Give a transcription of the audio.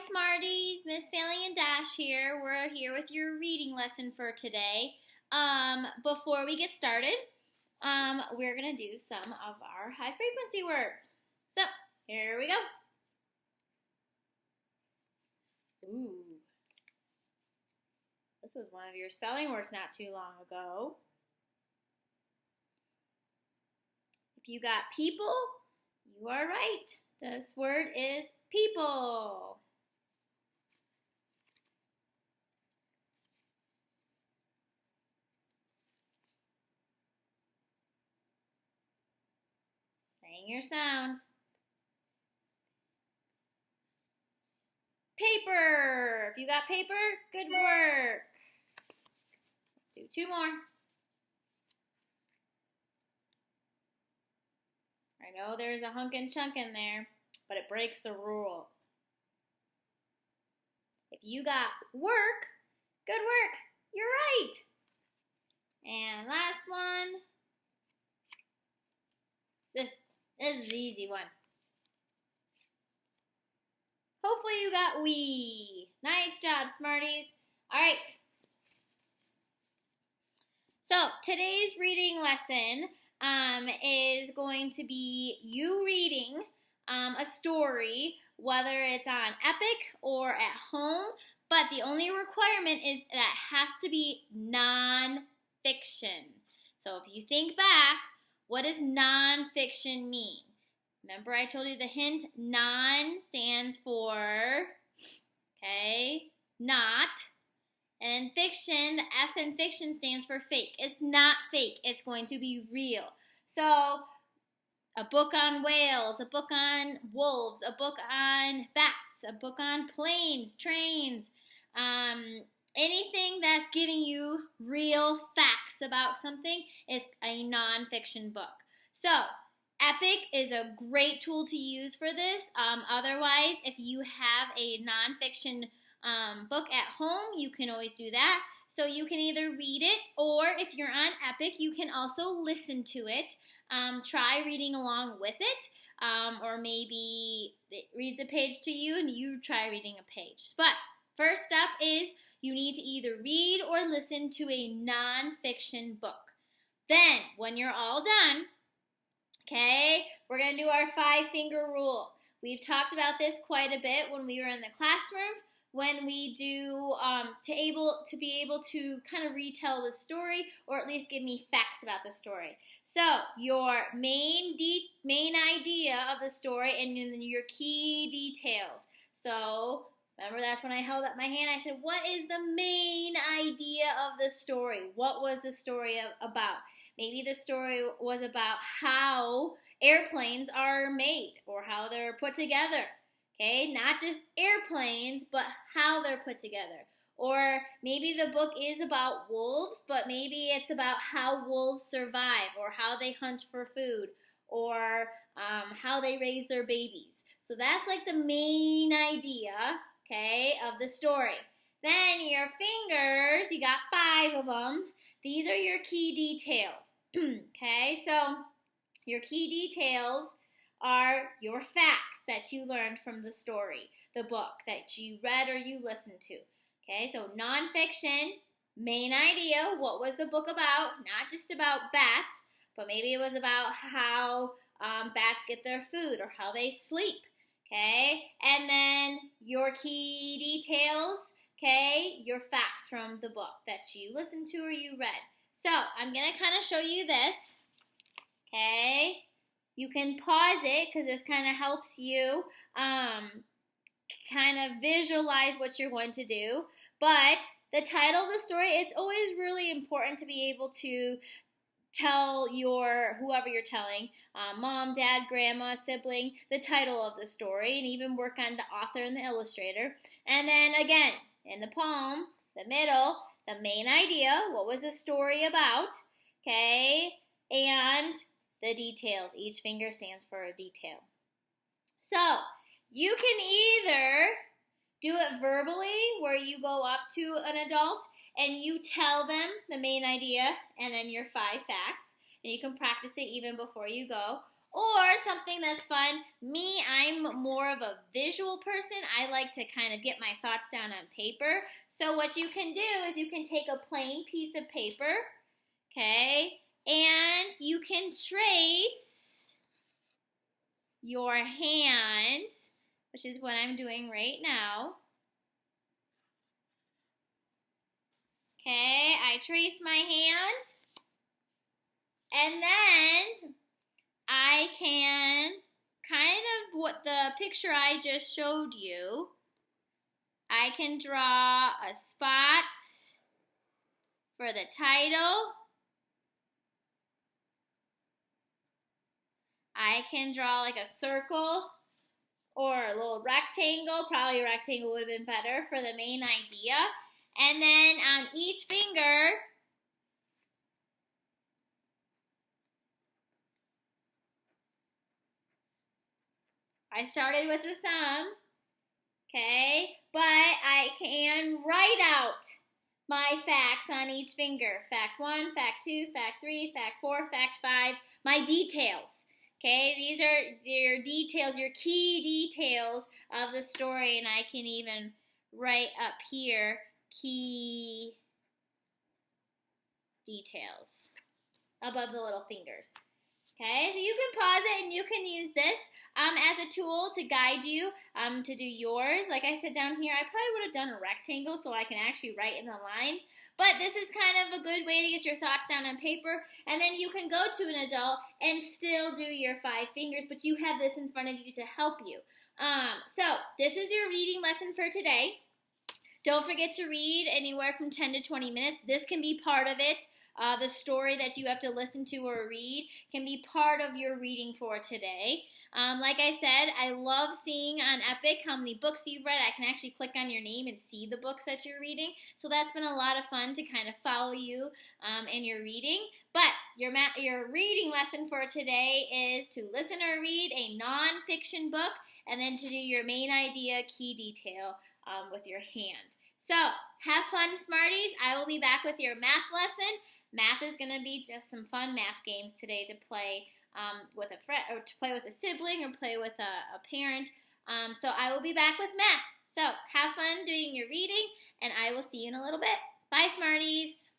Smarties, Miss Failing and Dash here. We're here with your reading lesson for today. Before we get started, we're going to do some of our high frequency words. So, here we go. Ooh. This was one of your spelling words not too long ago. If you got people, you are right. This word is people. Saying your sounds. Paper. If you got paper, good work. Let's do two more. I know there's a hunk and chunk in there, but it breaks the rule. If you got work, good work. You're right. And last one. This is the easy one. Hopefully you got we. Nice job, Smarties. All right. So today's reading lesson is going to be you reading a story, whether it's on Epic or at home, but the only requirement is that it has to be non-fiction. So if you think back, what does non-fiction mean? Remember I told you the hint, non stands for, not. And fiction, the F in fiction stands for fake. It's not fake. It's going to be real. So a book on whales, a book on wolves, a book on bats, a book on planes, trains, anything that's giving you real facts about something is a nonfiction book. So Epic is a great tool to use for this. Otherwise, if you have a nonfiction book at home, you can always do that. So you can either read it, or if you're on Epic, you can also listen to it. Try reading along with it, or maybe it reads a page to you and you try reading a page. But first step is you need to either read or listen to a nonfiction book. Then, when you're all done, we're going to do our 5-finger rule. We've talked about this quite a bit when we were in the classroom, when we do to be able to kind of retell the story, or at least give me facts about the story. So your main idea of the story and then your key details. So remember, that's when I held up my hand. I said, what is the main idea of the story? What was the story about? Maybe the story was about how airplanes are made or how they're put together. Not just airplanes, but how they're put together. Or maybe the book is about wolves, but maybe it's about how wolves survive, or how they hunt for food, or how they raise their babies. So that's like the main idea, of the story. Then your fingers, you got 5 of them. These are your key details. So your key details are your facts that you learned from the story, the book that you read or you listened to. So nonfiction, main idea, what was the book about? Not just about bats, but maybe it was about how bats get their food or how they sleep. And then your key details, your facts from the book that you listened to or you read. So I'm going to kind of show you this. You can pause it because this kind of helps you kind of visualize what you're going to do. But the title of the story, it's always really important to be able to tell whoever you're telling, mom, dad, grandma, sibling, the title of the story, and even work on the author and the illustrator. And then again, in the poem, the middle, the main idea, what was the story about, and the details. Each finger stands for a detail. So you can either do it verbally, where you go up to an adult and you tell them the main idea and then your 5 facts, and you can practice it even before you go. Or something that's fun. Me, I'm more of a visual person. I like to kind of get my thoughts down on paper. So what you can do is you can take a plain piece of paper, okay, and you can trace your hand, which is what I'm doing right now. Okay, I trace my hand, and then I can kind of what the picture I just showed you, I can draw a spot for the title. I can draw like a circle or a little rectangle. Probably a rectangle would have been better for the main idea. And then on each finger, I started with the thumb, okay, but I can write out my facts on each finger. Fact 1, fact 2, fact 3, fact 4, fact 5, my details. Okay, these are your details, your key details of the story, and I can even write up here key details above the little fingers. Okay, so you can pause it and you can use this as a tool to guide you to do yours. Like I said down here, I probably would have done a rectangle so I can actually write in the lines. But this is kind of a good way to get your thoughts down on paper. And then you can go to an adult and still do your 5 fingers, but you have this in front of you to help you. So this is your reading lesson for today. Don't forget to read anywhere from 10 to 20 minutes. This can be part of it. The story that you have to listen to or read can be part of your reading for today. Like I said, I love seeing on Epic how many books you've read. I can actually click on your name and see the books that you're reading. So that's been a lot of fun to kind of follow you in your reading. But your reading lesson for today is to listen or read a nonfiction book and then to do your main idea, key detail with your hand. So have fun, Smarties. I will be back with your math lesson. Math is going to be just some fun math games today to play with a friend, or to play with a sibling, or play with a parent. So I will be back with math. So have fun doing your reading, and I will see you in a little bit. Bye, Smarties.